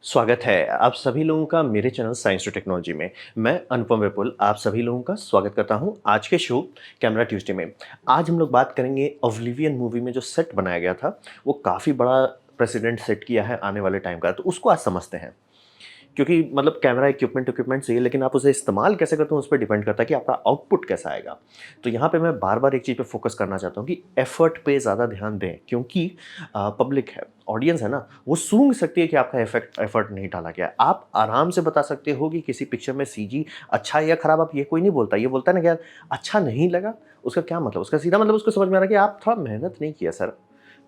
स्वागत है आप सभी लोगों का मेरे चैनल साइंस टू टेक्नोलॉजी में। मैं अनुपम विपुल आप सभी लोगों का स्वागत करता हूं आज के शो कैमरा ट्यूसडे में। आज हम लोग बात करेंगे ऑब्लिवियन मूवी में जो सेट बनाया गया था वो काफ़ी बड़ा प्रेसिडेंट सेट किया है आने वाले टाइम का, तो उसको आज समझते हैं। क्योंकि मतलब कैमरा इक्विपमेंट इक्विपमेंट सही है, लेकिन आप उसे इस्तेमाल कैसे करते हो उस पर डिपेंड करता है कि आपका आउटपुट कैसा आएगा। तो यहाँ पे मैं बार बार एक चीज़ पे फोकस करना चाहता हूँ कि एफर्ट पे ज़्यादा ध्यान दें, क्योंकि पब्लिक है, ऑडियंस है ना, वो सूंघ सकती है कि आपका एफर्ट नहीं डाला गया। आप आराम से बता सकते हो कि किसी पिक्चर में सीजी अच्छा है या खराब, आप ये कोई नहीं बोलता, ये बोलता है ना कि यार अच्छा नहीं लगा। उसका क्या मतलब, उसका सीधा मतलब उसको समझ में आ रहा है कि आप थोड़ा मेहनत नहीं किया सर,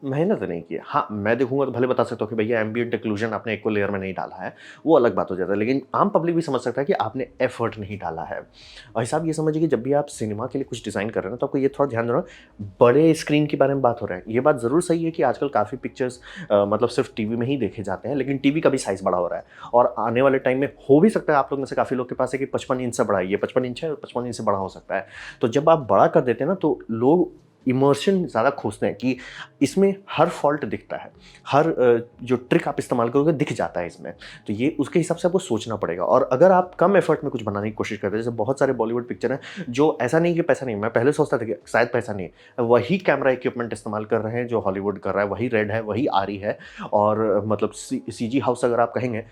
मेहनत नहीं की है। हाँ, मैं देखूँगा तो भले बता सकता हूँ कि भैया एम्बिएंट ऑक्लूजन आपने एक को लेयर में नहीं डाला है, वो अलग बात हो जाता है। लेकिन आम पब्लिक भी समझ सकता है कि आपने एफर्ट नहीं डाला है। और हिसाब ये समझिए कि जब भी आप सिनेमा के लिए कुछ डिज़ाइन कर रहे हैं ना, तो आपको ये थोड़ा ध्यान देना, बड़े स्क्रीन के बारे में बात हो रहा है। ये बात ज़रूर सही है कि आजकल काफ़ी पिक्चर्स मतलब सिर्फ टीवी में ही देखे जाते हैं, लेकिन टीवी का भी साइज़ बड़ा हो रहा है। और आने वाले टाइम में हो भी सकता है आप लोग में से काफ़ी लोग के पास है कि 55 इंच से बड़ा है, ये 55 इंच है, 55 इंच से बड़ा हो सकता है। तो जब आप बड़ा कर देते हैं ना, तो लोग इमर्शन ज़्यादा खोजते हैं कि इसमें हर फॉल्ट दिखता है, हर जो ट्रिक आप इस्तेमाल करोगे दिख जाता है इसमें। तो ये उसके हिसाब से आपको सोचना पड़ेगा। और अगर आप कम एफर्ट में कुछ बनाने की कोशिश करते हैं, जैसे बहुत सारे बॉलीवुड पिक्चर हैं जो ऐसा नहीं कि पैसा नहीं, मैं पहले सोचता था कि शायद पैसा नहीं है, वही कैमरा इक्विपमेंट इस्तेमाल कर रहे हैं जो हॉलीवुड कर रहा है, वही रेड है, वही आरी है। और मतलब सीजी हाउस अगर आप कहेंगे,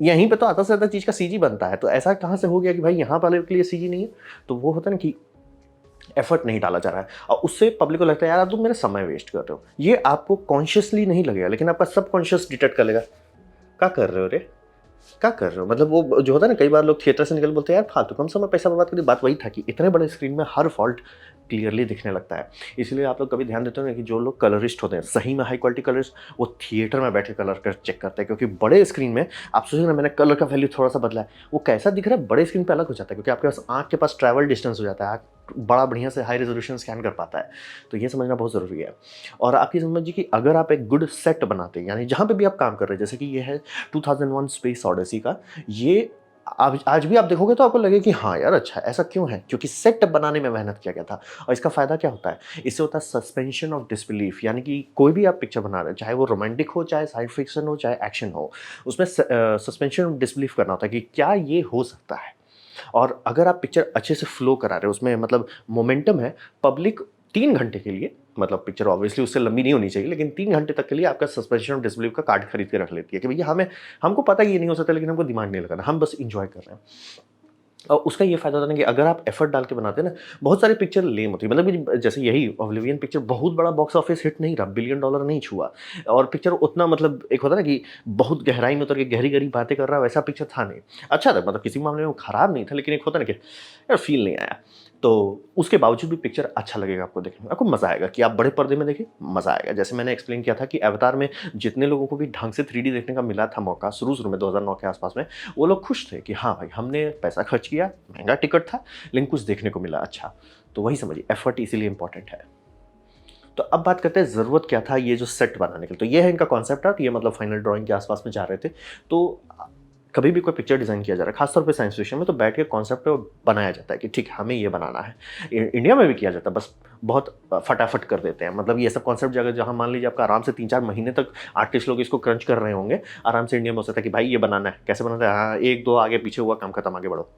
यहीं पे तो आधा से ज़्यादा चीज़ का सीजी बनता है, तो ऐसा कहाँ से हो गया कि भाई यहाँ वाले के लिए सीजी नहीं है। तो वो होता है ना कि एफर्ट नहीं डाला जा रहा है, और उससे पब्लिक को लगता है यार आप तुम मेरा समय वेस्ट कर रहे हो। ये आपको कॉन्शियसली नहीं लगेगा, लेकिन आपका सबकॉन्शियस डिटेक्ट कर लेगा, क्या कर रहे हो रे, क्या कर रहे हो। मतलब वो जो होता है ना, कई बार लोग थिएटर से निकल बोलते हैं यार फालतू कम समय पैसा बर्बाद करिए। बात वही था कि इतने बड़े स्क्रीन में हर फॉल्ट क्लियरली दिखने लगता है। इसलिए आप लोग कभी ध्यान देते हो ना कि जो लोग कलरिस्ट होते हैं, सही में हाई क्वालिटी कलर्स, वो थिएटर में बैठे कलर कर चेक करते हैं। क्योंकि बड़े स्क्रीन में आप सोचिए ना, मैंने कलर का वैल्यू थोड़ा सा बदला है, वो कैसा दिख रहा है बड़े स्क्रीन पे अलग हो जाता है, क्योंकि आपके पास आँख के पास ट्रैवल डिस्टेंस हो जाता है, आँख बड़ा बढ़िया से हाई रेजोल्यूशन स्कैन कर पाता है। तो ये समझना बहुत ज़रूरी है। और आप ये समझिए कि अगर आप एक गुड सेट बनाते हैं, यानी जहाँ पे भी आप काम कर रहे हैं, जैसे कि ये है 2001 स्पेस ऑडिसी का, ये आज भी आप देखोगे तो आपको लगेगा कि हाँ यार अच्छा है। ऐसा क्यों है? क्योंकि सेट बनाने में मेहनत किया गया था। और इसका फ़ायदा क्या होता है? इससे होता है सस्पेंशन ऑफ डिसबिलीफ, यानी कि कोई भी आप पिक्चर बना रहे हैं, चाहे वो रोमांटिक हो, चाहे साइंस फिक्शन हो, चाहे एक्शन हो, उसमें सस्पेंशन ऑफ डिसबिलीफ करना होता है कि क्या ये हो सकता है? और अगर आप पिक्चर अच्छे से फ्लो करा रहे हो, उसमें मतलब मोमेंटम है, पब्लिक 3 घंटे के लिए, मतलब पिक्चर ऑब्वियसली उससे लंबी नहीं होनी चाहिए, लेकिन 3 घंटे तक के लिए आपका सस्पेंशन ऑफ डिसबिलीफ का कार्ड खरीद के रख लेती है कि भैया हमें, हमको पता है ये नहीं हो सकता, लेकिन हमको दिमाग नहीं लगाना, हम बस एन्जॉय कर रहे हैं। और उसका ये फ़ायदा होता है ना कि अगर आप एफर्ट डाल के बनाते हैं ना, बहुत सारी पिक्चर लेम होती है। मतलब कि जैसे यही ऑब्लिवियन पिक्चर बहुत बड़ा बॉक्स ऑफिस हिट नहीं रहा, बिलियन डॉलर नहीं छुआ। और पिक्चर उतना मतलब एक होता है ना कि बहुत गहराई में उतर के गहरी-गहरी बातें कर रहा है, वैसा पिक्चर था नहीं। अच्छा था, मतलब किसी मामले में वो खराब नहीं था, लेकिन एक होता है ना कि यार फ़ील नहीं आया। तो उसके बावजूद भी पिक्चर अच्छा लगेगा आपको देखने में, आपको मज़ा आएगा कि आप बड़े पर्दे में देखें, मज़ा आएगा। जैसे मैंने एक्सप्लेन किया था कि अवतार में जितने लोगों को भी ढंग से 3D देखने का मिला था मौका शुरू-शुरू में 2009 के आस-पास में, वो लोग खुश थे कि हाँ भाई, हमने पैसा खर्च किया, महँगा टिकट था, लेकिन कुछ देखने को मिला अच्छा। तो वही समझिए, एफर्ट इसीलिए इम्पोर्टेंट है। तो अब बात करते हैं ज़रूरत क्या था ये जो सेट बनाने के लिए। तो ये है इनका कॉन्सेप्ट आर्ट, ये मतलब फाइनल ड्राइंग के आस-पास में जा रहे थे। तो कभी भी कोई पिक्चर डिज़ाइन किया जा रहा है, खासतौर पे साइंस फिक्शन में, तो बैठ के कॉन्सेप्ट पे बनाया जाता है कि ठीक है, हमें ये बनाना है। इंडिया में भी किया जाता है, बस बहुत फटाफट कर देते हैं। मतलब ये सब कॉन्सेप्ट जगह जहाँ मान लीजिए आपका आराम से 3-4 महीने तक आर्टिस्ट लोग इसको क्रंच कर रहे होंगे, आराम से इंडिया में हो सकता है कि भाई ये बनाना है, कैसे बनाना है? हाँ, 1-2 आगे पीछे हुआ, काम खत्म, आगे बढ़ो।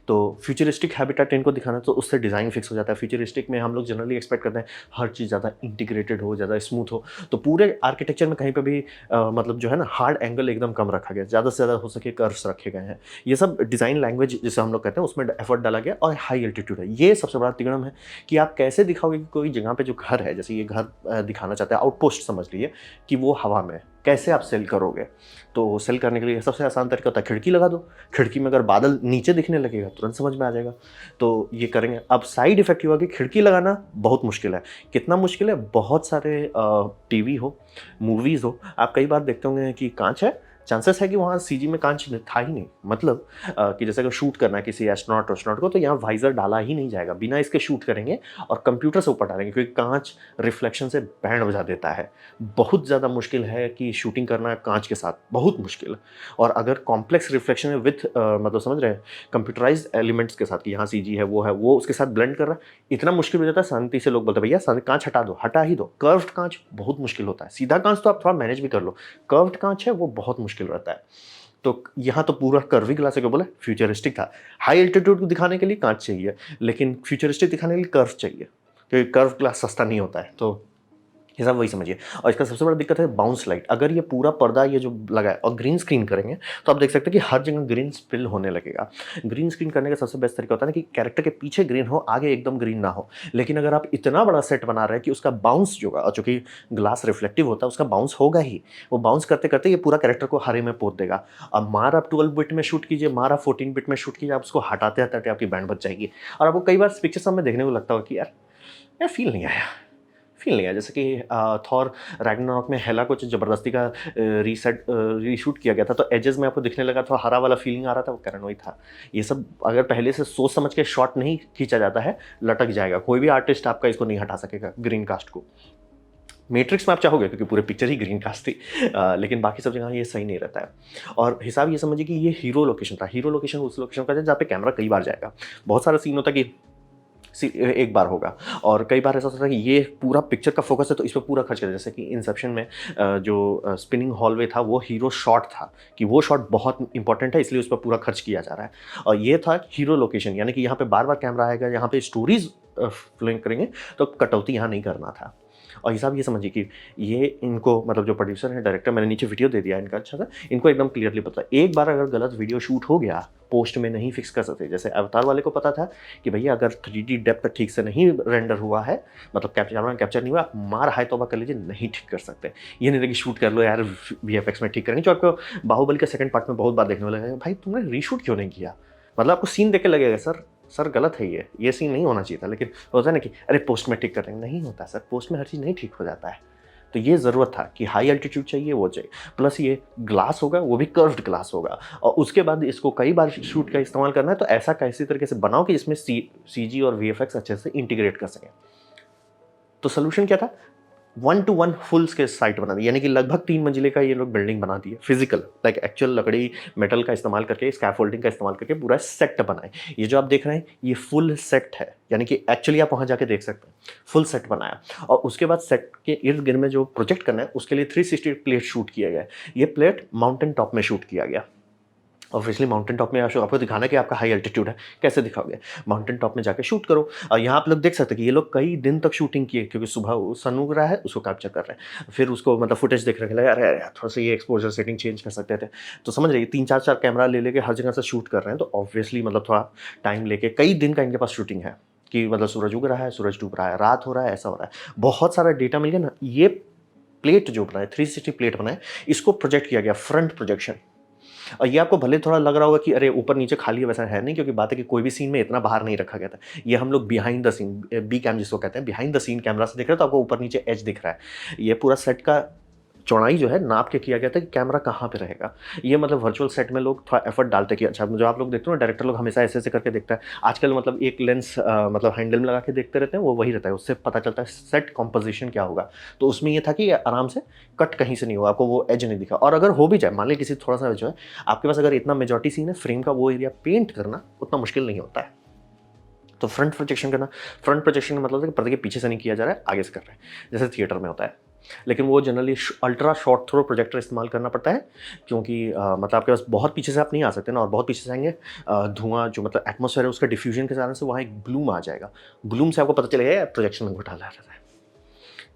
तो फ्यूचरिस्टिक हैबिटेट इनको दिखाना, तो उससे डिज़ाइन फिक्स हो जाता है। फ्यूचरिस्टिक में हम लोग जनरली एक्सपेक्ट करते हैं हर चीज़ ज़्यादा इंटीग्रेटेड हो, ज़्यादा स्मूथ हो। तो पूरे आर्किटेक्चर में कहीं पे भी मतलब जो है ना, हार्ड एंगल एकदम कम रखा गया, ज़्यादा से ज़्यादा हो सके कर्व्स रखे गए हैं। ये सब डिज़ाइन लैंग्वेज जिसे हम लोग कहते हैं, उसमें एफर्ट डाला गया। और हाई एल्टीट्यूड है, ये सबसे बड़ा तिगड़म है कि आप कैसे दिखाओगे कि कोई जगह पे जो घर है, जैसे ये घर दिखाना चाहते हैं, आउटपोस्ट समझ लीजिए कि वो हवा में है, कैसे आप सेल करोगे? तो सेल करने के लिए सबसे आसान तरीका होता है खिड़की लगा दो। खिड़की में अगर बादल नीचे दिखने लगेगा, तुरंत समझ में आ जाएगा। तो ये करेंगे। अब साइड इफ़ेक्ट ये हुआ कि खिड़की लगाना बहुत मुश्किल है। कितना मुश्किल है? बहुत सारे टीवी हो, मूवीज़ हो, आप कई बार देखते होंगे कि काँच है, चांसेस है कि वहाँ सीजी में काँच था ही नहीं। मतलब कि जैसे अगर शूट करना है किसी एस्ट्रोनॉट को, तो यहाँ वाइज़र डाला ही नहीं जाएगा, बिना इसके शूट करेंगे और कंप्यूटर से ऊपर डालेंगे, क्योंकि काँच रिफ्लेक्शन से बैंड बजा देता है। बहुत ज़्यादा मुश्किल है कि शूटिंग करना काँच के साथ, बहुत मुश्किल। और अगर कॉम्प्लेक्स रिफ्लेक्शन है विथ मतलब समझ रहे हैं, कंप्यूटराइज़्ड एलिमेंट्स के साथ, कि यहाँ सीजी है, वो उसके साथ ब्लेंड कर रहा है, इतना मुश्किल हो जाता है। शांति से लोग बोलते हैं, भैया काँच हटा दो, हटा ही दो। कर्व्ड काँच बहुत मुश्किल होता है। सीधा काँच तो आप थोड़ा मैनेज भी कर लो, कर्व्ड काँच है वो बहुत मुश्किल मुश्किल रहता है। तो यहाँ तो पूरा कर्वी ग्लास है, क्या बोला, फ्यूचरिस्टिक था। हाई एल्टीट्यूड को दिखाने के लिए कांच चाहिए, लेकिन फ्यूचरिस्टिक दिखाने के लिए कर्व चाहिए, क्योंकि कर्व ग्लास सस्ता नहीं होता है। तो ये सब वही समझिए। और इसका सबसे बड़ा दिक्कत है बाउंस लाइट। अगर ये पूरा पर्दा ये जो लगा है और ग्रीन स्क्रीन करेंगे तो आप देख सकते हैं कि हर जगह ग्रीन स्पिल होने लगेगा। ग्रीन स्क्रीन करने का सबसे बेस्ट तरीका होता है ना कि कैरेक्टर के पीछे ग्रीन हो, आगे एकदम ग्रीन ना हो। लेकिन अगर आप इतना बड़ा सेट बना रहे हैं कि उसका बाउंस जो है, और चूंकि ग्लास रिफ्लेक्टिव होता है, उसका बाउंस होगा ही। वो बाउंस करते करते ये पूरा कैरेक्टर को हरे में पोत देगा। अब मार आप 12 बिट में शूट कीजिए, मार आप 14 बिट में शूट कीजिए, आप उसको हटाते हटाते आपकी बैंड बच जाएगी। और आपको कई बार पिक्चर सब में देखने को लगता हो कि यार यार फील नहीं आया, फील नहीं आया। जैसे कि थॉर रैग्नारॉक में हेला को ज़बरदस्ती का रीशूट किया गया था, तो एजेस में आपको दिखने लगा थोड़ा हरा वाला फीलिंग आ रहा था, वो कारण वही था। ये सब अगर पहले से सोच समझ के शॉट नहीं खींचा जाता है, लटक जाएगा। कोई भी आर्टिस्ट आपका इसको नहीं हटा सकेगा, ग्रीन कास्ट को। मैट्रिक्स में आप चाहोगे क्योंकि पूरे पिक्चर ही ग्रीन कास्ट थी, लेकिन बाकी सब जगह ये सही नहीं रहता है। और हिसाब ये समझिए कि ये हीरो लोकेशन था। हीरो लोकेशन उस लोकेशन का जहाँ पे कैमरा कई बार जाएगा। बहुत सारा सीन होता है कि एक बार होगा, और कई बार ऐसा होता है कि ये पूरा पिक्चर का फोकस है तो इस पर पूरा खर्च करें। जैसे कि इंसेप्शन में जो स्पिनिंग हॉलवे था वो हीरो शॉट था, कि वो शॉट बहुत इंपॉर्टेंट है, इसलिए उस पर पूरा खर्च किया जा रहा है। और ये था हीरो लोकेशन, यानी कि यहाँ पे बार बार कैमरा आएगा, यहाँ पे स्टोरीज फ्लोइंग करेंगे, तो कटौती यहाँ नहीं करना था। और हिसाब ये समझिए कि ये इनको मतलब जो प्रोड्यूसर है, डायरेक्टर, मैंने नीचे वीडियो दे दिया इनका, अच्छा सा, इनको एकदम क्लियरली पता है। एक बार अगर गलत वीडियो शूट हो गया, पोस्ट में नहीं फिक्स कर सकते। जैसे अवतार वाले को पता था कि भैया अगर 3D डेप्थ ठीक से नहीं रेंडर हुआ है, मतलब कैप्चर नहीं हुआ, आप मार हाय तौबा कर लीजिए, नहीं ठीक कर सकते। ये नहीं था कि शूट कर लो यार VFX में ठीक करेंगे, जो आपको बाहुबली के सेकंड पार्ट में बहुत बार देखने वाला है, भाई तुमने रीशूट क्यों नहीं किया। मतलब आपको सीन देख के लगेगा सर गलत है, ये सीन नहीं होना चाहिए था। लेकिन होता है ना कि अरे पोस्ट में ठीक कर देंगे, नहीं होता सर, पोस्ट में हर चीज़ नहीं ठीक हो जाता है। तो ये ज़रूरत था कि हाई एल्टीट्यूड चाहिए, वो चाहिए, प्लस ये ग्लास होगा, वो भी कर्व्ड ग्लास होगा, और उसके बाद इसको कई बार शूट का इस्तेमाल करना है, तो ऐसा कैसी तरीके से बनाओ कि इसमें CG और VFX अच्छे से इंटीग्रेट कर सकें। तो सोल्यूशन क्या था, 1-to-1 फुल स्केल साइट बना दी, यानी कि लगभग 3 मंजिले का ये लोग बिल्डिंग बना दी है, फिजिकल, लाइक एक्चुअल लकड़ी मेटल का इस्तेमाल करके, स्कैफोल्डिंग का इस्तेमाल करके पूरा सेट बनाए। ये जो आप देख रहे हैं ये फुल सेट है, यानी कि एक्चुअली आप वहाँ जाके देख सकते हैं, फुल सेट बनाया। और उसके बाद सेट के इर्द गिर्द में जो प्रोजेक्ट करना है उसके लिए 360 प्लेट शूट किया गया है। ये प्लेट माउंटेन टॉप में शूट किया गया। ऑब्वियसली माउंटेन टॉप में आपको दिखाना कि आपका हाई एल्टीट्यूड है, कैसे दिखाओगे, माउंटेन टॉप में जाके शूट करो। और यहाँ आप लोग देख सकते हैं कि ये लोग कई दिन तक शूटिंग किए, क्योंकि सुबह सन उग रहा है, उसको कैप्चर कर रहे हैं, फिर उसको मतलब फुटेज देख रहे हैं, अरे अरे थोड़ा सा ये एक्सपोजर सेटिंग चेंज कर सकते थे। तो समझ रही 3-4 कैमरा ले लेके हर जगह से शूट कर रहे हैं, तो ऑब्वियसली मतलब थोड़ा टाइम लेके कई दिन का इनके पास शूटिंग है, कि मतलब सूरज उग रहा है, सूरज डूब रहा है, रात हो रहा है, ऐसा हो रहा है, बहुत सारा डेटा मिल गया ना। ये प्लेट जो बनाए 360 प्लेट बनाए, इसको प्रोजेक्ट किया गया, फ्रंट प्रोजेक्शन। और ये आपको भले थोड़ा लग रहा होगा कि अरे ऊपर नीचे खाली है, वैसा है नहीं, क्योंकि बात है कि कोई भी सीन में इतना बाहर नहीं रखा गया था। ये हम लोग behind the scene, B cam जिसको कहते हैं, बिहाइंड द सीन कैमरा से देख रहे हो तो आपको ऊपर नीचे एज दिख रहा है। ये पूरा सेट का चौड़ाई जो है नाप के किया गया था कि कैमरा कहाँ पे रहेगा। ये मतलब वर्चुअल सेट में लोग थोड़ा एफर्ट डालते कि अच्छा, जो आप लोग देखते हो ना, डायरेक्टर लोग हमेशा ऐसे ऐसे करके देखता है आजकल, मतलब एक लेंस मतलब हैंडल में लगा के देखते रहते हैं, वो वही रहता है, उससे पता चलता है सेट कॉम्पोजिशन क्या होगा। तो उसमें ये था कि आराम से कट कहीं से नहीं होगा, आपको वो एज नहीं दिखा। और अगर हो भी जाए, मान लीजिए किसी थोड़ा सा जो है आपके पास अगर इतना मेजॉरिटी सीन है, फ्रेम का वो एरिया पेंट करना उतना मुश्किल नहीं होता है। तो फ्रंट प्रोजेक्शन करना, फ्रंट प्रोजेक्शन का मतलब है कि पर्दे के पीछे से नहीं किया जा रहा है, आगे से कर रहे हैं, जैसे थिएटर में होता है। लेकिन वो generally ultra short throw projector इस्तेमाल करना पड़ता है, क्योंकि मतलब आपके पास बहुत पीछे से आप नहीं आ सकते ना, और बहुत पीछे से आएंगे धुआं जो मतलब एटमॉस्फेयर है उसका डिफ्यूजन के कारण से वहाँ एक ब्लूम आ जाएगा। ब्लूम से आपको पता चलेगा यार प्रोजेक्शन में घोटाला रहता है।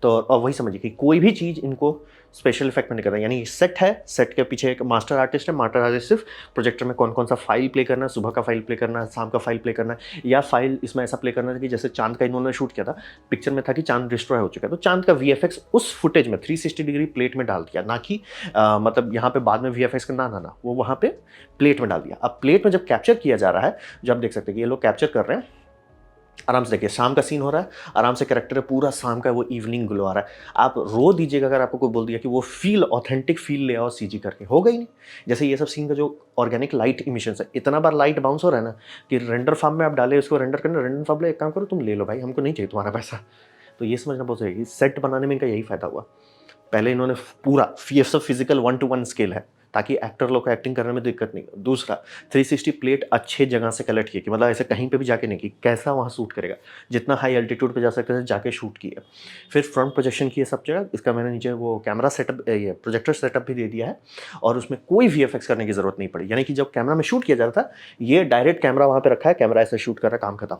तो और वही समझिए कि कोई भी चीज़ इनको स्पेशल इफेक्ट में नहीं करता, यानी सेट है, सेट के पीछे एक मास्टर आर्टिस्ट है, मास्टर आर्टिस्ट सिर्फ प्रोजेक्टर में कौन कौन सा फाइल प्ले करना है, सुबह का फाइल प्ले करना है, शाम का फाइल प्ले करना है, या फाइल इसमें ऐसा प्ले करना है कि जैसे चांद का इन्होंने शूट किया था, पिक्चर में था कि चांद डिस्ट्रॉय हो चुका है, तो चांद का VFX उस फुटेज में 360 डिग्री प्लेट में डाल दिया, ना कि मतलब यहाँ पे बाद में VFX का ना वो वहाँ पे प्लेट में डाल दिया। अब प्लेट में जब कैप्चर किया जा रहा है, जो आप देख सकते हैं कि ये लोग कैप्चर कर रहे हैं, आराम से देखिए, शाम का सीन हो रहा है, आराम से कैरेक्टर है, पूरा शाम का वो इवनिंग ग्लो आ रहा है। आप रो दीजिएगा अगर आपको कोई बोल दिया कि वो फील, ऑथेंटिक फील ले आओ CG करके, होगा ही नहीं। जैसे ये सब सीन का जो ऑर्गेनिक लाइट इमिशंस है, इतना बार लाइट बाउंस हो रहा है ना कि रेंडर फार्म में आप डाले उसको, रेंडर करना, रेंडर फार्म में एक काम करो, तुम ले लो भाई, हमको नहीं चाहिए तुम्हारा पैसा। तो ये समझना बहुत जरूरी है, सेट बनाने में इनका यही फायदा हुआ। पहले इन्होंने पूरा फिजिकल 1-to-1 स्केल है, ताकि एक्टर लोग को एक्टिंग करने में दिक्कत नहीं हो। दूसरा, 360 प्लेट अच्छे जगह से कलेक्ट किया कि मतलब ऐसे कहीं पे भी जाके नहीं की, कैसा वहाँ शूट करेगा, जितना हाई एल्टीट्यूड पे जा सकते थे जाके शूट किया। फिर फ्रंट प्रोजेक्शन किए सब जगह, इसका मैंने नीचे वो कैमरा सेटअप, ये प्रोजेक्टर सेटअप भी दे दिया है और उसमें कोई वीएफएक्स करने की ज़रूरत नहीं पड़ी। यानी कि जब कैमरा में शूट किया जा रहा था, ये डायरेक्ट कैमरा वहाँ पे रखा है, कैमरा ऐसे शूट कर रहा है, काम खत्म।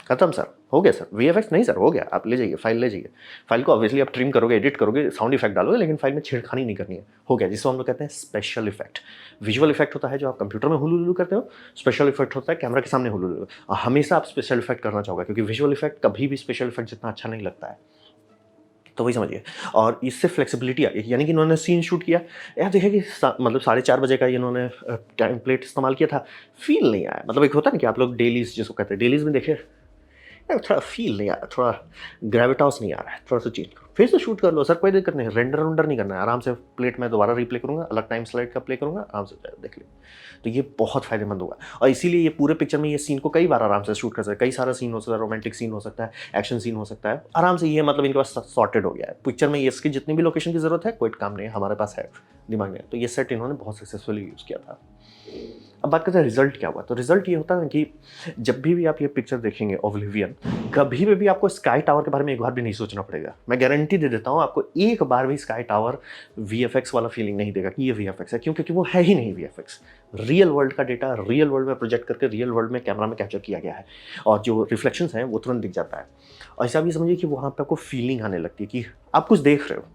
खत्म सर, हो गया सर। वीएफएक्स नहीं सर, हो गया, आप ले जाइए, फाइल ले जाइए। फाइल को ऑब्वियसली आप ट्रिम करोगे, एडिट करोगे, साउंड इफेक्ट डालोगे, लेकिन फाइल में छेड़खानी नहीं करनी है, हो गया। जिसको हम लोग कहते हैं स्पेशल इफेक्ट। विजुअल इफेक्ट होता है जो आप कंप्यूटर में हुलू करते हो, स्पेशल इफेक्ट होता है कैमरा के सामने हुलू। हमेशा आप स्पेशल इफेक्ट करना चाहोगे, क्योंकि विजुअल इफेक्ट कभी भी स्पेशल इफेक्ट जितना अच्छा नहीं लगता है। तो वही समझिए। और इससे फ्लेक्सिबिलिटी आ गई, यानी कि इन्होंने सीन शूट किया, यार देखिए कि मतलब 4:30 बजे का इन्होंने टेम्पलेट इस्तेमाल किया था, फील नहीं आया। मतलब एक होता है ना कि आप लोग डेलीज जिसको कहते हैं, डेलीज में देखे यार थोड़ा फील नहीं आ रहा, थोड़ा ग्रेविटास नहीं आ रहा है, थोड़ा सा चेंज करो, फिर से शूट कर लो सर, कोई दिक्कत नहीं है। रेंडर वेंडर नहीं करना है, आराम से प्लेट में दोबारा रिप्ले करूँगा, अलग टाइम स्लाइड का प्ले करूँगा, आराम से देख लो। तो ये बहुत फायदेमंद होगा और इसीलिए ये पूरे पिक्चर में ये सीन को कई बार आराम से शूट कर सकते हैं। कई सारा सीन हो सकता है, रोमांटिक सीन हो सकता है, एक्शन सीन हो सकता है, आराम से। ये मतलब इनके पास सॉर्टेड हो गया है पिक्चर में, इसकी जितनी भी लोकेशन की जरूरत है कोई काम नहीं है, हमारे पास है दिमाग में। तो ये सेट इन्होंने बहुत सक्सेसफुली यूज़ किया था। अब बात करते हैं रिजल्ट क्या हुआ। तो रिजल्ट ये होता है कि जब भी आप ये पिक्चर देखेंगे ओब्लिवियन, कभी भी आपको स्काई टावर के बारे में एक बार भी नहीं सोचना पड़ेगा। मैं गारंटी दे देता हूँ, आपको एक बार भी स्काई टावर वीएफएक्स वाला फीलिंग नहीं देगा कि ये वीएफएक्स है। क्यों? क्योंकि वो है ही नहीं वीएफएक्स। रियल वर्ल्ड का डेटा रियल वर्ल्ड में प्रोजेक्ट करके रियल वर्ल्ड में कैमरा में कैप्चर किया गया है और जो रिफ्लेक्शंस हैं वो तुरंत दिख जाता है। और ऐसा भी समझिए कि वहाँ पे आपको फीलिंग आने लगती है कि आप कुछ देख रहे हो।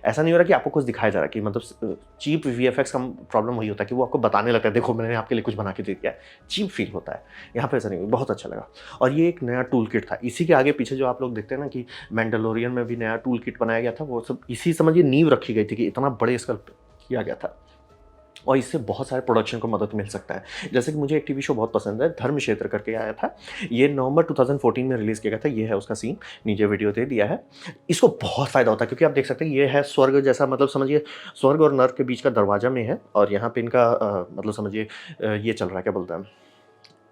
ऐसा नहीं हो रहा कि आपको कुछ दिखाया जा रहा है कि मतलब चीप वीएफएक्स का प्रॉब्लम वही होता है कि वो आपको बताने लगता है, देखो मैंने आपके लिए कुछ बना के दे दिया है, चीप फील होता है। यहाँ पे ऐसा नहीं, बहुत अच्छा लगा। और ये एक नया टूल किट था, इसी के आगे पीछे जो आप लोग देखते हैं ना कि मैंडलोरियन में भी नया टूल किट बनाया गया था, वो सब इसी समझिए नींव रखी गई थी कि इतना बड़े स्केल किया गया था और इससे बहुत सारे प्रोडक्शन को मदद मिल सकता है। जैसे कि मुझे एक टीवी शो बहुत पसंद है, धर्मक्षेत्र करके आया था, ये नवंबर 2014 में रिलीज़ किया गया था। ये है उसका सीन, नीचे वीडियो दे दिया है। इसको बहुत फ़ायदा होता है क्योंकि आप देख सकते हैं ये है स्वर्ग जैसा, मतलब समझिए स्वर्ग और नर्क के बीच का दरवाजा में है और यहाँ पे इनका मतलब समझिए ये चल रहा है, क्या बोलते हैं,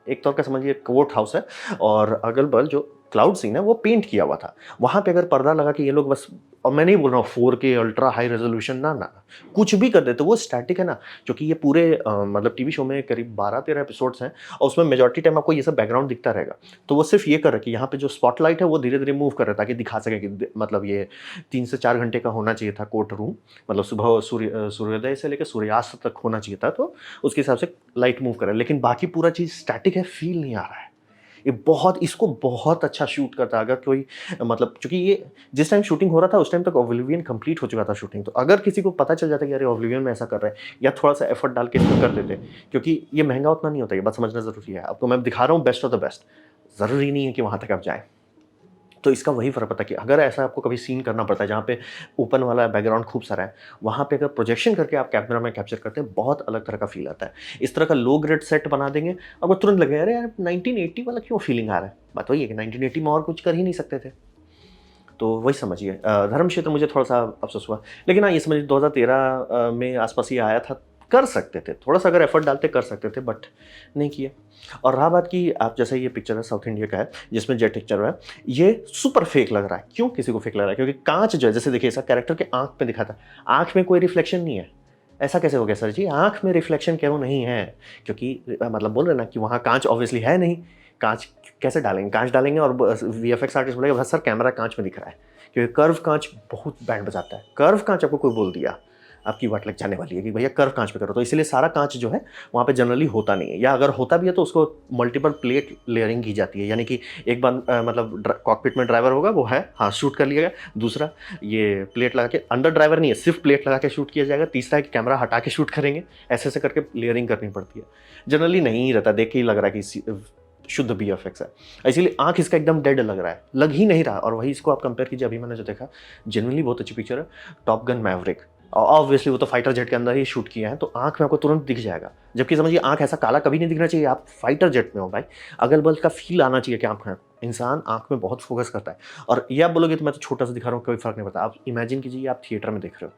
एक तौर का समझिए कोर्ट हाउस है और अगल बगल जो क्लाउड सीन है वो पेंट किया हुआ था। वहाँ पे अगर पर्दा लगा कि ये लोग बस, और मैं नहीं बोल रहा हूँ 4K अल्ट्रा हाई रेजोल्यूशन, ना ना, कुछ भी कर देते, वो स्टैटिक है ना। क्योंकि ये पूरे मतलब टीवी शो में करीब 12-13 एपिसोड्स हैं और उसमें मेजॉरिटी टाइम आपको ये सब बैकग्राउंड दिखता रहेगा। तो वो सिर्फ ये कर रहा है कि यहाँ पे जो स्पॉटलाइट है वो धीरे धीरे मूव कर रहा है ताकि दिखा सके कि मतलब ये 3 से 4 घंटे का होना चाहिए था कोर्ट रूम, मतलब सुबह सूर्योदय से लेकर सूर्यास्त तक होना चाहिए था, तो उसके हिसाब से लाइट मूव कर रहा है। लेकिन बाकी पूरा चीज़ स्टैटिक है, फील नहीं आ रहा है। ये बहुत, इसको बहुत अच्छा शूट करता है। अगर कोई मतलब, चूँकि ये जिस टाइम शूटिंग हो रहा था उस टाइम तक ओब्लिवियन कंप्लीट हो चुका था शूटिंग, तो अगर किसी को पता चल जाता कि अरे ओब्लिवियन में ऐसा कर रहा है या थोड़ा-सा एफर्ट डाल के इसमें कर देते, क्योंकि ये महँगा उतना नहीं होता, ये बात समझना ज़रूरी है। आपको मैं दिखा रहा हूँ बेस्ट ऑफ द बेस्ट, ज़रूरी नहीं है कि वहाँ तक आप जाएँ। तो इसका वही फ़र्क पड़ता है कि अगर ऐसा आपको कभी सीन करना पड़ता है जहाँ पे ओपन वाला बैकग्राउंड खूब सारा है, वहाँ पे अगर प्रोजेक्शन करके आप कैमरा में कैप्चर करते हैं, बहुत अलग तरह का फ़ील आता है। इस तरह का लो ग्रेड सेट बना देंगे, आपको तुरंत लगेगा अरे यार 1980 वाला क्यों फ़ीलिंग आ रहा है? बात वही है कि 1980 में और कुछ कर ही नहीं सकते थे। तो वही समझिए, धर्मक्षेत्र मुझे थोड़ा-सा अफ़सोस हुआ। लेकिन हाँ, ये समझिए 2013 में आस-पास ये आया था, कर सकते थे। थोड़ा-सा अगर एफ़र्ट डालते कर सकते थे, बट नहीं किए। और रहा बात कि आप जैसे ये पिक्चर है साउथ इंडिया का है, जिसमें जेट पिक्चर है, ये सुपर फेक लग रहा है। क्यों किसी को फेक लग रहा है? क्योंकि काँच जो है, जैसे देखिए, ऐसा कैरेक्टर के आँख पे दिखा था, आँख में कोई रिफ्लेक्शन नहीं है। ऐसा कैसे हो गया सर जी? आँख में रिफ्लेक्शन क्यों नहीं है? क्योंकि मतलब बोल रहे हैं ना कि वहाँ काँच ऑब्वियसली है नहीं। काँच कैसे डालेंगे? काँच डालेंगे और वीएफएक्स आर्टिस्ट बोलेगा बस सर कैमरा काँच में दिख रहा है। क्योंकि कर्व काँच बहुत बैंड बजाता है। कर्व काँच आपको कोई बोल दिया, आपकी वाट लग जाने वाली है कि भैया कर्व काँच पे करो। तो इसलिए सारा काँच जो है वहाँ पे जनरली होता नहीं है, या अगर होता भी है तो उसको मल्टीपल प्लेट लेयरिंग की जाती है। यानी कि एक बार मतलब कॉकपिट में ड्राइवर होगा, वो है, हाँ, शूट कर लिया गया। दूसरा, ये प्लेट लगा के अंदर ड्राइवर नहीं है, सिर्फ प्लेट लगा के शूट किया जाएगा। तीसरा है कि कैमरा हटा के शूट करेंगे। ऐसे करके लेयरिंग करनी पड़ती है। जनरली नहीं रहता, देख के ही लग रहा है कि शुद्ध वीएफएक्स है। इसीलिए आँख इसका एकदम डेड लग रहा है, लग ही नहीं रहा। और वही इसको आप कंपेयर कीजिए, अभी मैंने जो देखा, जेन्युइनली बहुत अच्छी पिक्चर है, टॉप गन मैवरिक। ऑब्वियसली वो तो फाइटर जेट के अंदर ही शूट किया है, तो आँख में आपको तुरंत दिख जाएगा। जबकि समझिए आँख ऐसा काला कभी नहीं दिखना चाहिए, आप फाइटर जेट में हो भाई, अगल-बगल का फ़ील आना चाहिए कि आँख में, इंसान आँख में बहुत फोकस करता है। और ये आप बोलोगे तो मैं तो छोटा सा दिखा रहा हूँ, कोई फ़र्क नहीं पड़ता। आप इमेजिन कीजिए आप थिएटर में देख रहे हो,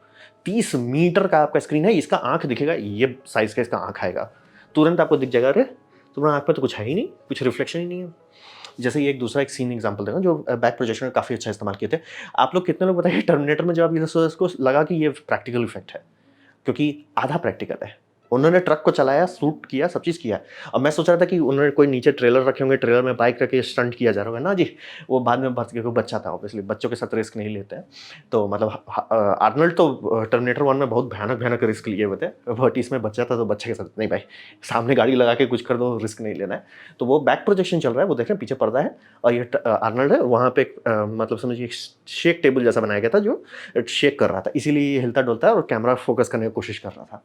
30 मीटर का आपका स्क्रीन है, इसका आँख दिखेगा, ये साइज़ का इसका आँख आएगा, तुरंत आपको दिख जाएगा, अरे तुम्हारा आँख में तो कुछ है ही नहीं, कुछ रिफ्लेक्शन ही नहीं है। जैसे ये एक दूसरा एक सीन एग्जांपल देगा जो बैक प्रोजेक्शन काफ़ी अच्छा इस्तेमाल किए थे। आप लोग कितने लोग बताइए टर्मिनेटर में जब आप ये इसको लगा कि ये प्रैक्टिकल इफेक्ट है, क्योंकि आधा प्रैक्टिकल है। उन्होंने ट्रक को चलाया, शूट किया, सब चीज़ किया। अब मैं सोच रहा था कि उन्होंने कोई नीचे ट्रेलर रखे होंगे, ट्रेलर में बाइक रख के स्टंट किया जा रहा होगा। ना जी, वो बाद में बच क्योंकि बच्चा था ऑब्वियसली, बच्चों के साथ रिस्क नहीं लेते हैं। तो मतलब आर्नल्ड तो टर्मिनेटर 1 में बहुत भयानक रिस्क लिए हुए थे, बट इसमें बच्चा था तो बच्चे के साथ नहीं भाई, सामने गाड़ी लगा के कुछ कर दो, रिस्क नहीं लेना है। तो वो बैक प्रोजेक्शन चल रहा है, वो देख रहे हैं पीछे पर्दा है और ये आर्नल्ड है, वहाँ पे एक मतलब समझिए एक शेक टेबल जैसा बनाया गया था जो शेक कर रहा था, इसीलिए ये हिलता-डुलता है और कैमरा फोकस करने की कोशिश कर रहा था।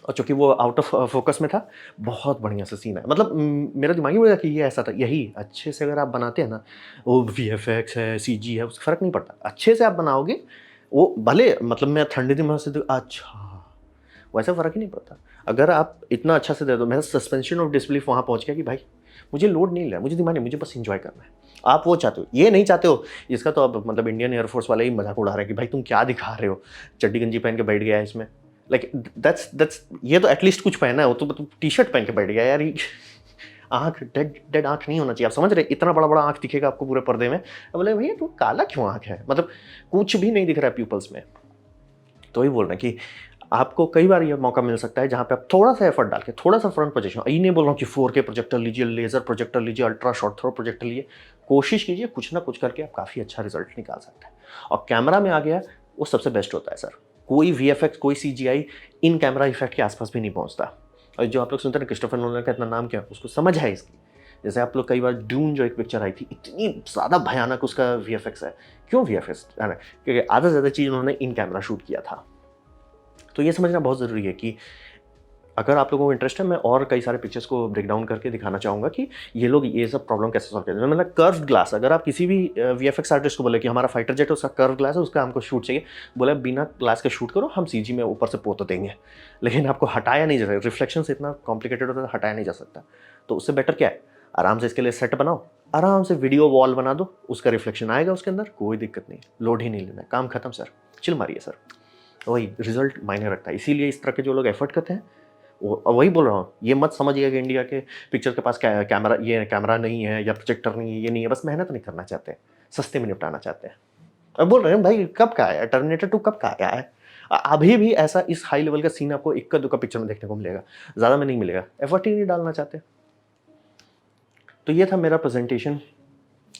और चूँकि वो आउट ऑफ फ़ोकस में था, बहुत बढ़िया सा सीन है। मतलब मेरा दिमाग ही उड़ गया कि ये ऐसा था। यही अच्छे से अगर आप बनाते हैं ना, वो वीएफएक्स है, सीजी है, उससे फ़र्क नहीं पड़ता। अच्छे से आप बनाओगे, वो भले मतलब मैं ठंडे दिमाग से अच्छा, वैसा फ़र्क ही नहीं पड़ता। अगर आप इतना अच्छा से दे दो, मेरा सस्पेंशन ऑफ डिसबिलीफ वहाँ पहुँच गया कि भाई, मुझे लोड नहीं लेना, मुझे दिमाग नहीं, मुझे बस एन्जॉय करना है। आप वो चाहते हो, ये नहीं चाहते हो, इसका तो अब मतलब इंडियन एयर फ़ोर्स वाले ही मज़ाक उड़ा रहे हैं कि भाई तुम क्या दिखा रहे हो? चड्डी गंजी पहन के बैठ गया है इसमें। लाइक दैट्स ये तो एटलीस्ट कुछ पहना है, वो तो मतलब टी-शर्ट पहन के बैठ गया यार। ये आँख डेड डेड आँख नहीं होना चाहिए, आप समझ रहे हैं? इतना बड़ा-बड़ा आँख दिखेगा आपको पूरे पर्दे में। अब बोले भैया तू काला क्यों आँख है? मतलब कुछ भी नहीं दिख रहा है प्यूपल्स में। तो वही बोल रहे हैं कि आपको कई बार ये मौका मिल सकता है जहाँ पे आप थोड़ा-सा एफर्ट डाल के, थोड़ा-सा फ्रंट पोजीशन, ये नहीं बोल रहा हूँ कि 4K प्रोजेक्टर लीजिए, लेज़र प्रोजेक्टर लीजिए, अल्ट्रा शॉर्ट थ्रो प्रोजेक्टर लीजिए। कोशिश कीजिए, कुछ ना कुछ करके आप काफ़ी अच्छा रिज़ल्ट निकाल सकते हैं। और कैमरा में आ गया, वो सबसे बेस्ट होता है सर। कोई वीएफएक्स, कोई सीजीआई इन कैमरा इफ़ेक्ट के आस-पास भी नहीं पहुँचता। और जो आप लोग सुनते हैं ना क्रिस्टोफर नोलन का इतना नाम क्या है, उसको समझ है इसकी। जैसे आप लोग कई बार ड्यून जो एक पिक्चर आई थी, इतनी ज़्यादा भयानक उसका वीएफएक्स है। क्यों वीएफएक्स है ना? क्योंकि आधा से ज़्यादा चीज़ उन्होंने इन कैमरा शूट किया था। तो ये समझना बहुत ज़रूरी है कि अगर आप लोगों को इंटरेस्ट है, मैं और कई सारे पिक्चर्स को ब्रेक डाउन करके दिखाना चाहूँगा कि ये लोग ये सब प्रॉब्लम कैसे सॉल्व करते हैं। मतलब कर्व्ड ग्लास, अगर आप किसी भी वीएफएक्स आर्टिस्ट को बोले कि हमारा फाइटर जेट है, उसका कर्व ग्लास है, उसका हमको शूट चाहिए, बोला बिना ग्लास के शूट करो, हम सीजी में ऊपर से पोत देंगे, लेकिन आपको हटाया नहीं जा सकता। रिफ्लेक्शन से इतना कॉम्प्लिकेटेड होता है, हटाया नहीं जा सकता। तो उससे बेटर क्या है, आराम से इसके लिए सेट बनाओ, आराम से वीडियो वॉल बना दो, उसका रिफ्लेक्शन आएगा उसके अंदर, कोई दिक्कत नहीं, लोड ही नहीं लेना है, काम खत्म सर, चिल मारिए सर। वही रिजल्ट मायने रखता है। इसीलिए इस तरह के जो लोग एफर्ट करते हैं, वो वही बोल रहा हूँ, ये मत समझिएगा कि इंडिया के पिक्चर के पास कैमरा, ये कैमरा नहीं है या प्रोजेक्टर नहीं है, ये नहीं है, बस मेहनत नहीं करना चाहते, सस्ते में निपटाना चाहते हैं। अब बोल रहे हैं भाई कब का आया टर्मिनेटर 2, कब का आया है? अभी भी ऐसा इस हाई लेवल का सीन आपको इक्का दुक्का पिक्चर में देखने को मिलेगा, ज़्यादा में नहीं मिलेगा। एफर्ट ही नहीं डालना चाहते। तो ये था मेरा प्रेजेंटेशन,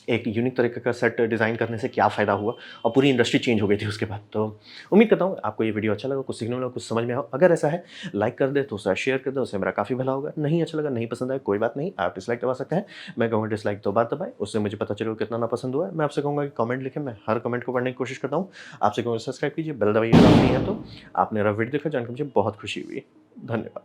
एक यूनिक तरीके का सेट डिज़ाइन करने से क्या फ़ायदा हुआ, और पूरी इंडस्ट्री चेंज हो गई थी उसके बाद। तो उम्मीद करता हूँ आपको ये वीडियो अच्छा लगा, कुछ सीखने मिला, कुछ समझ में आया। अगर ऐसा है, लाइक कर दे तो उसे शेयर कर दे, उससे मेरा काफ़ी भला होगा। नहीं अच्छा लगा, नहीं पसंद आया, कोई बात नहीं, आप डिसलाइक दबा सकते हैं। मैं कहूँगा डिसलाइक 2 बार दबाएँ, उससे मुझे पता चलेगा कितना नापसंद हुआ है। मैं आपसे कहूँगा कि कमेंट लिखें, मैं हर कमेंट को पढ़ने की कोशिश करता हूँ। आपसे कहूँगा सब्सक्राइब कीजिए, बेल दबाइए अगर नहीं है तो। आपने मेरा वीडियो देखा, जानकर मुझे बहुत खुशी हुई। धन्यवाद।